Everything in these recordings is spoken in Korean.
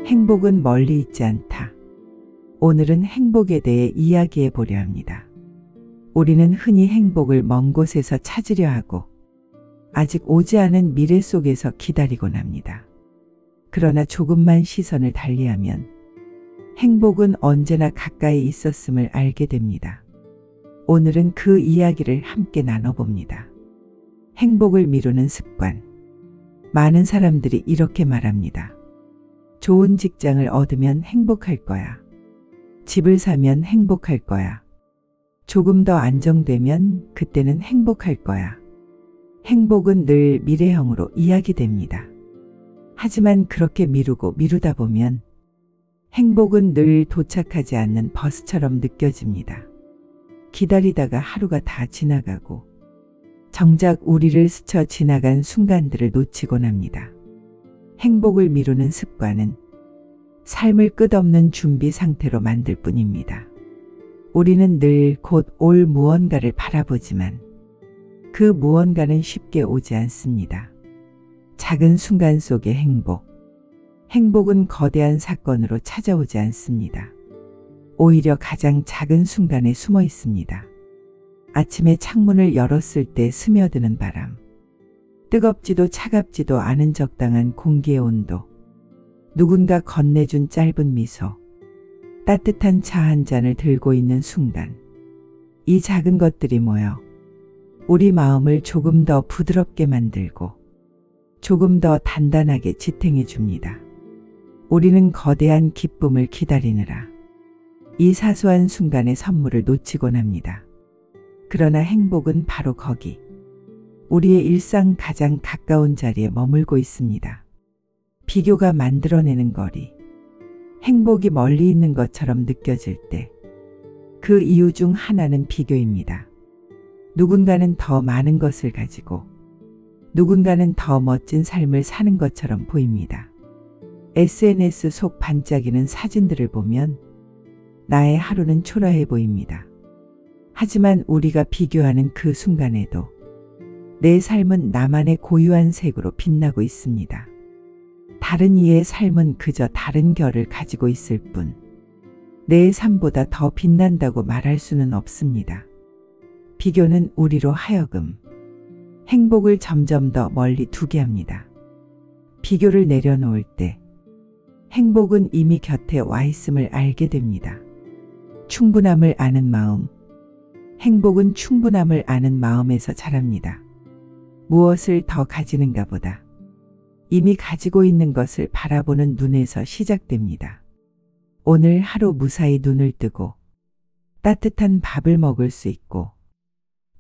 행복은 멀리 있지 않다. 오늘은 행복에 대해 이야기해 보려 합니다. 우리는 흔히 행복을 먼 곳에서 찾으려 하고 아직 오지 않은 미래 속에서 기다리곤 합니다. 그러나 조금만 시선을 달리하면 행복은 언제나 가까이 있었음을 알게 됩니다. 오늘은 그 이야기를 함께 나눠봅니다. 행복을 미루는 습관. 많은 사람들이 이렇게 말합니다. 좋은 직장을 얻으면 행복할 거야. 집을 사면 행복할 거야. 조금 더 안정되면 그때는 행복할 거야. 행복은 늘 미래형으로 이야기됩니다. 하지만 그렇게 미루고 미루다 보면 행복은 늘 도착하지 않는 버스처럼 느껴집니다. 기다리다가 하루가 다 지나가고 정작 우리를 스쳐 지나간 순간들을 놓치곤 합니다. 행복을 미루는 습관은 삶을 끝없는 준비 상태로 만들 뿐입니다. 우리는 늘 곧 올 무언가를 바라보지만 그 무언가는 쉽게 오지 않습니다. 작은 순간 속의 행복은 거대한 사건으로 찾아오지 않습니다. 오히려 가장 작은 순간에 숨어 있습니다. 아침에 창문을 열었을 때 스며드는 바람, 뜨겁지도 차갑지도 않은 적당한 공기의 온도, 누군가 건네준 짧은 미소, 따뜻한 차 한 잔을 들고 있는 순간, 이 작은 것들이 모여 우리 마음을 조금 더 부드럽게 만들고 조금 더 단단하게 지탱해 줍니다. 우리는 거대한 기쁨을 기다리느라 이 사소한 순간의 선물을 놓치곤 합니다. 그러나 행복은 바로 거기, 우리의 일상 가장 가까운 자리에 머물고 있습니다. 비교가 만들어내는 거리, 행복이 멀리 있는 것처럼 느껴질 때 그 이유 중 하나는 비교입니다. 누군가는 더 많은 것을 가지고 누군가는 더 멋진 삶을 사는 것처럼 보입니다. SNS 속 반짝이는 사진들을 보면 나의 하루는 초라해 보입니다. 하지만 우리가 비교하는 그 순간에도 내 삶은 나만의 고유한 색으로 빛나고 있습니다. 다른 이의 삶은 그저 다른 결을 가지고 있을 뿐, 내 삶보다 더 빛난다고 말할 수는 없습니다. 비교는 우리로 하여금 행복을 점점 더 멀리 두게 합니다. 비교를 내려놓을 때 행복은 이미 곁에 와 있음을 알게 됩니다. 충분함을 아는 마음, 행복은 충분함을 아는 마음에서 자랍니다. 무엇을 더 가지는가 보다 이미 가지고 있는 것을 바라보는 눈에서 시작됩니다. 오늘 하루 무사히 눈을 뜨고 따뜻한 밥을 먹을 수 있고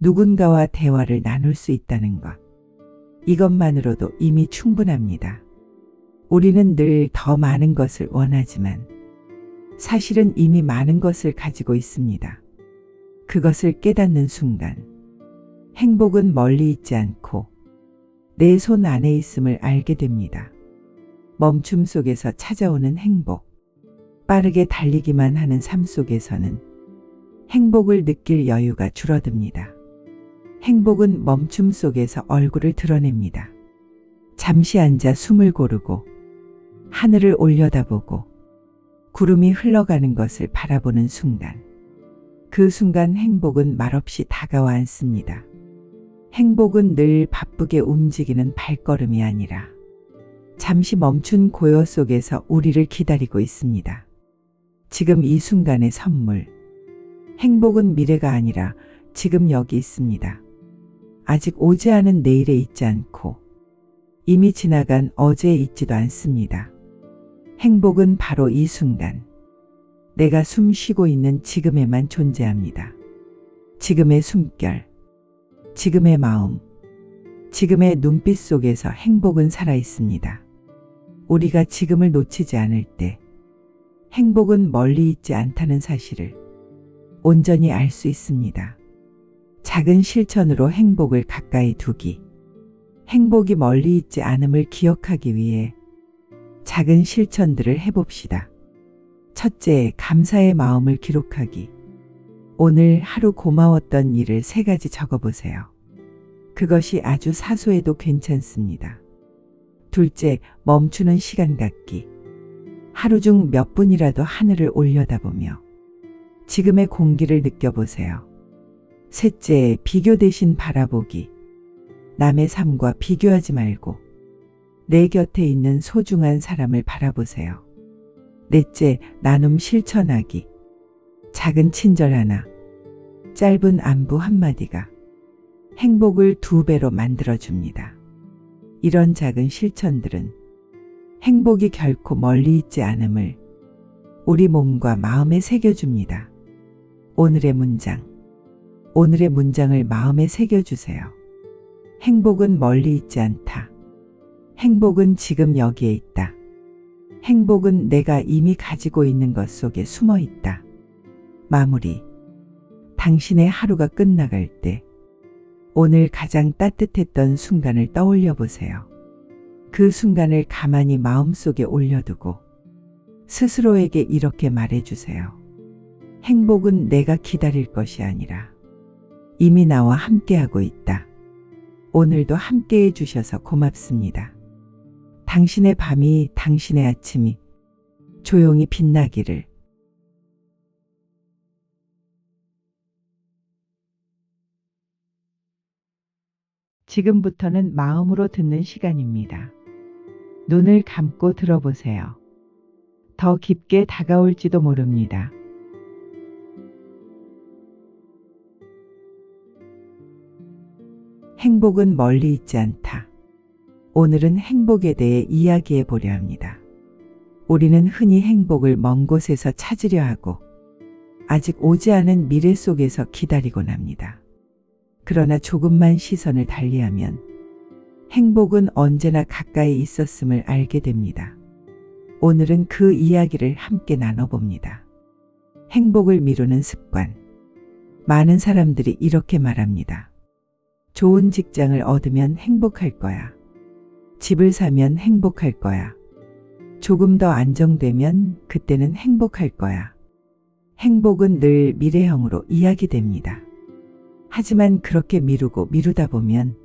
누군가와 대화를 나눌 수 있다는 것, 이것만으로도 이미 충분합니다. 우리는 늘 더 많은 것을 원하지만 사실은 이미 많은 것을 가지고 있습니다. 그것을 깨닫는 순간 행복은 멀리 있지 않고 내 손 안에 있음을 알게 됩니다. 멈춤 속에서 찾아오는 행복, 빠르게 달리기만 하는 삶 속에서는 행복을 느낄 여유가 줄어듭니다. 행복은 멈춤 속에서 얼굴을 드러냅니다. 잠시 앉아 숨을 고르고 하늘을 올려다보고 구름이 흘러가는 것을 바라보는 순간, 그 순간 행복은 말없이 다가와 앉습니다. 행복은 늘 바쁘게 움직이는 발걸음이 아니라 잠시 멈춘 고요 속에서 우리를 기다리고 있습니다. 지금 이 순간의 선물, 행복은 미래가 아니라 지금 여기 있습니다. 아직 오지 않은 내일에 있지 않고 이미 지나간 어제에 있지도 않습니다. 행복은 바로 이 순간, 내가 숨 쉬고 있는 지금에만 존재합니다. 지금의 숨결, 지금의 마음, 지금의 눈빛 속에서 행복은 살아 있습니다. 우리가 지금을 놓치지 않을 때 행복은 멀리 있지 않다는 사실을 온전히 알 수 있습니다. 작은 실천으로 행복을 가까이 두기, 행복이 멀리 있지 않음을 기억하기 위해 작은 실천들을 해봅시다. 첫째, 감사의 마음을 기록하기. 오늘 하루 고마웠던 일을 3가지 적어보세요. 그것이 아주 사소해도 괜찮습니다. 둘째, 멈추는 시간 갖기. 하루 중 몇 분이라도 하늘을 올려다보며 지금의 공기를 느껴보세요. 셋째, 비교 대신 바라보기. 남의 삶과 비교하지 말고 내 곁에 있는 소중한 사람을 바라보세요. 넷째, 나눔 실천하기. 작은 친절 하나, 짧은 안부 한마디가 행복을 2배로 만들어줍니다. 이런 작은 실천들은 행복이 결코 멀리 있지 않음을 우리 몸과 마음에 새겨줍니다. 오늘의 문장을 마음에 새겨주세요. 행복은 멀리 있지 않다. 행복은 지금 여기에 있다. 행복은 내가 이미 가지고 있는 것 속에 숨어 있다. 마무리. 당신의 하루가 끝나갈 때 오늘 가장 따뜻했던 순간을 떠올려 보세요. 그 순간을 가만히 마음속에 올려두고 스스로에게 이렇게 말해주세요. 행복은 내가 기다릴 것이 아니라 이미 나와 함께하고 있다. 오늘도 함께해 주셔서 고맙습니다. 당신의 밤이, 당신의 아침이 조용히 빛나기를. 지금부터는 마음으로 듣는 시간입니다. 눈을 감고 들어보세요. 더 깊게 다가올지도 모릅니다. 행복은 멀리 있지 않다. 오늘은 행복에 대해 이야기해 보려 합니다. 우리는 흔히 행복을 먼 곳에서 찾으려 하고 아직 오지 않은 미래 속에서 기다리곤 합니다. 그러나 조금만 시선을 달리하면 행복은 언제나 가까이 있었음을 알게 됩니다. 오늘은 그 이야기를 함께 나눠봅니다. 행복을 미루는 습관. 많은 사람들이 이렇게 말합니다. 좋은 직장을 얻으면 행복할 거야. 집을 사면 행복할 거야. 조금 더 안정되면 그때는 행복할 거야. 행복은 늘 미래형으로 이야기됩니다. 하지만 그렇게 미루다 보면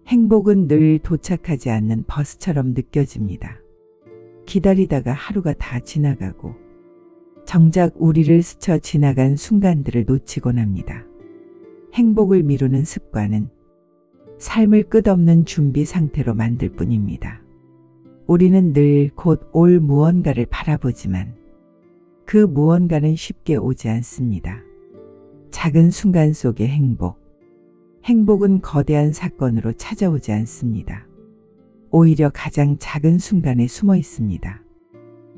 행복은 늘 도착하지 않는 버스처럼 느껴집니다. 기다리다가 하루가 다 지나가고 정작 우리를 스쳐 지나간 순간들을 놓치곤 합니다. 행복을 미루는 습관은 삶을 끝없는 준비 상태로 만들 뿐입니다. 우리는 늘 곧 올 무언가를 바라보지만 그 무언가는 쉽게 오지 않습니다. 작은 순간 속의 행복은 거대한 사건으로 찾아오지 않습니다. 오히려 가장 작은 순간에 숨어 있습니다.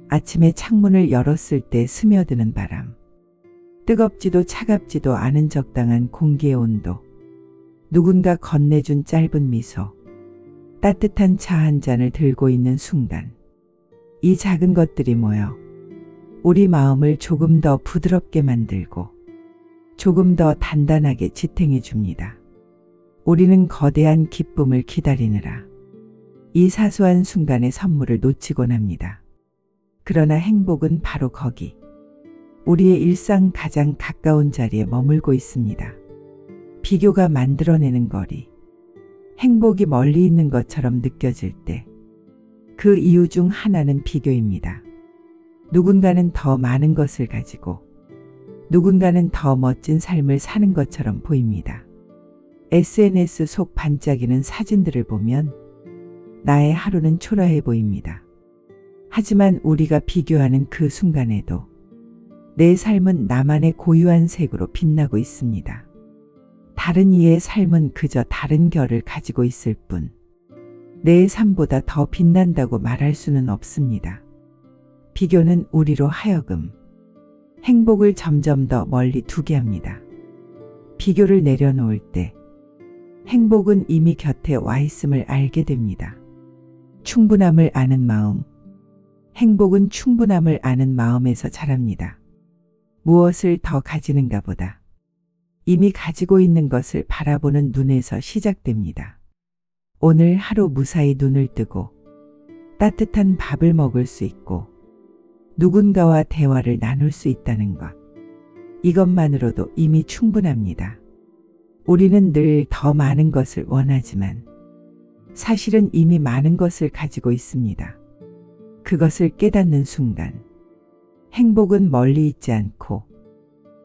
아침에 창문을 열었을 때 스며드는 바람, 뜨겁지도 차갑지도 않은 적당한 공기의 온도, 누군가 건네준 짧은 미소, 따뜻한 차 한 잔을 들고 있는 순간, 이 작은 것들이 모여 우리 마음을 조금 더 부드럽게 만들고 조금 더 단단하게 지탱해 줍니다. 우리는 거대한 기쁨을 기다리느라 이 사소한 순간의 선물을 놓치곤 합니다. 그러나 행복은 바로 거기, 우리의 일상 가장 가까운 자리에 머물고 있습니다. 비교가 만들어내는 거리, 행복이 멀리 있는 것처럼 느껴질 때 그 이유 중 하나는 비교입니다. 누군가는 더 많은 것을 가지고 누군가는 더 멋진 삶을 사는 것처럼 보입니다. SNS 속 반짝이는 사진들을 보면 나의 하루는 초라해 보입니다. 하지만 우리가 비교하는 그 순간에도 내 삶은 나만의 고유한 색으로 빛나고 있습니다. 다른 이의 삶은 그저 다른 결을 가지고 있을 뿐, 내 삶보다 더 빛난다고 말할 수는 없습니다. 비교는 우리로 하여금 행복을 점점 더 멀리 두게 합니다. 비교를 내려놓을 때 행복은 이미 곁에 와 있음을 알게 됩니다. 충분함을 아는 마음. 행복은 충분함을 아는 마음에서 자랍니다. 무엇을 더 가지는가 보다 이미 가지고 있는 것을 바라보는 눈에서 시작됩니다. 오늘 하루 무사히 눈을 뜨고 따뜻한 밥을 먹을 수 있고 누군가와 대화를 나눌 수 있다는 것. 이것만으로도 이미 충분합니다. 우리는 늘 더 많은 것을 원하지만 사실은 이미 많은 것을 가지고 있습니다. 그것을 깨닫는 순간 행복은 멀리 있지 않고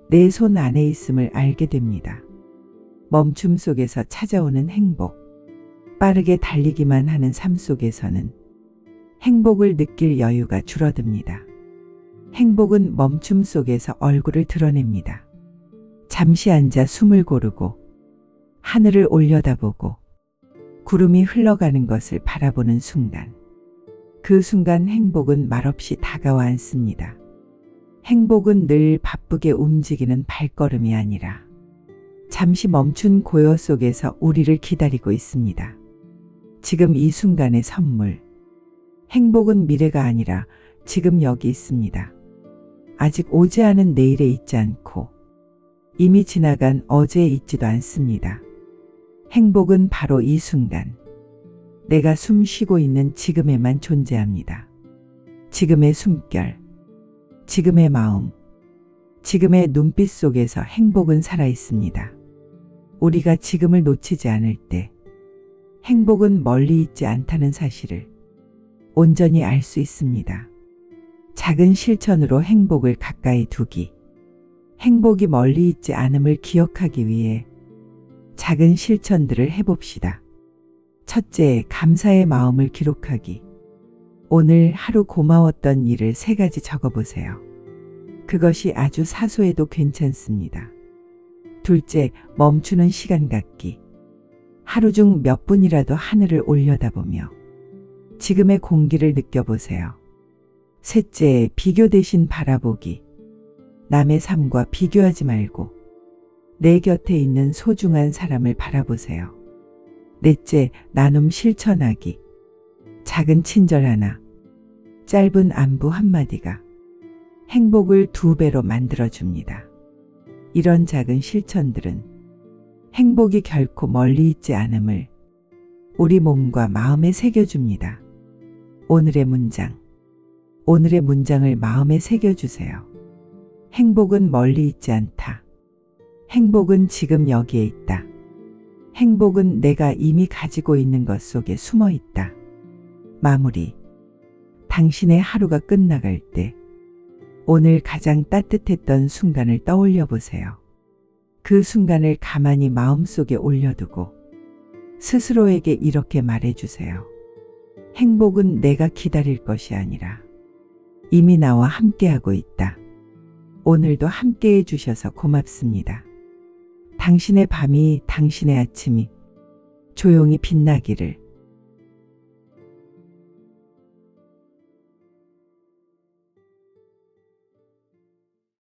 내 손 안에 있음을 알게 됩니다. 멈춤 속에서 찾아오는 행복. 빠르게 달리기만 하는 삶 속에서는 행복을 느낄 여유가 줄어듭니다. 행복은 멈춤 속에서 얼굴을 드러냅니다. 잠시 앉아 숨을 고르고 하늘을 올려다보고 구름이 흘러가는 것을 바라보는 순간, 그 순간 행복은 말없이 다가와 앉습니다. 행복은 늘 바쁘게 움직이는 발걸음이 아니라 잠시 멈춘 고요 속에서 우리를 기다리고 있습니다. 지금 이 순간의 선물. 행복은 미래가 아니라 지금 여기 있습니다. 아직 오지 않은 내일에 있지 않고 이미 지나간 어제에 있지도 않습니다. 행복은 바로 이 순간, 내가 숨 쉬고 있는 지금에만 존재합니다. 지금의 숨결, 지금의 마음, 지금의 눈빛 속에서 행복은 살아 있습니다. 우리가 지금을 놓치지 않을 때 행복은 멀리 있지 않다는 사실을 온전히 알 수 있습니다. 작은 실천으로 행복을 가까이 두기. 행복이 멀리 있지 않음을 기억하기 위해 작은 실천들을 해봅시다. 첫째, 감사의 마음을 기록하기. 오늘 하루 고마웠던 일을 3가지 적어보세요. 그것이 아주 사소해도 괜찮습니다. 둘째, 멈추는 시간 갖기. 하루 중 몇 분이라도 하늘을 올려다보며 지금의 공기를 느껴보세요. 셋째, 비교 대신 바라보기. 남의 삶과 비교하지 말고 내 곁에 있는 소중한 사람을 바라보세요. 넷째, 나눔 실천하기. 작은 친절 하나, 짧은 안부 한마디가 행복을 2배로 만들어줍니다. 이런 작은 실천들은 행복이 결코 멀리 있지 않음을 우리 몸과 마음에 새겨줍니다. 오늘의 문장. 오늘의 문장을 마음에 새겨주세요. 행복은 멀리 있지 않다. 행복은 지금 여기에 있다. 행복은 내가 이미 가지고 있는 것 속에 숨어 있다. 마무리. 당신의 하루가 끝나갈 때 오늘 가장 따뜻했던 순간을 떠올려 보세요. 그 순간을 가만히 마음속에 올려두고 스스로에게 이렇게 말해주세요. 행복은 내가 기다릴 것이 아니라 이미 나와 함께하고 있다. 오늘도 함께해 주셔서 고맙습니다. 당신의 밤이, 당신의 아침이 조용히 빛나기를.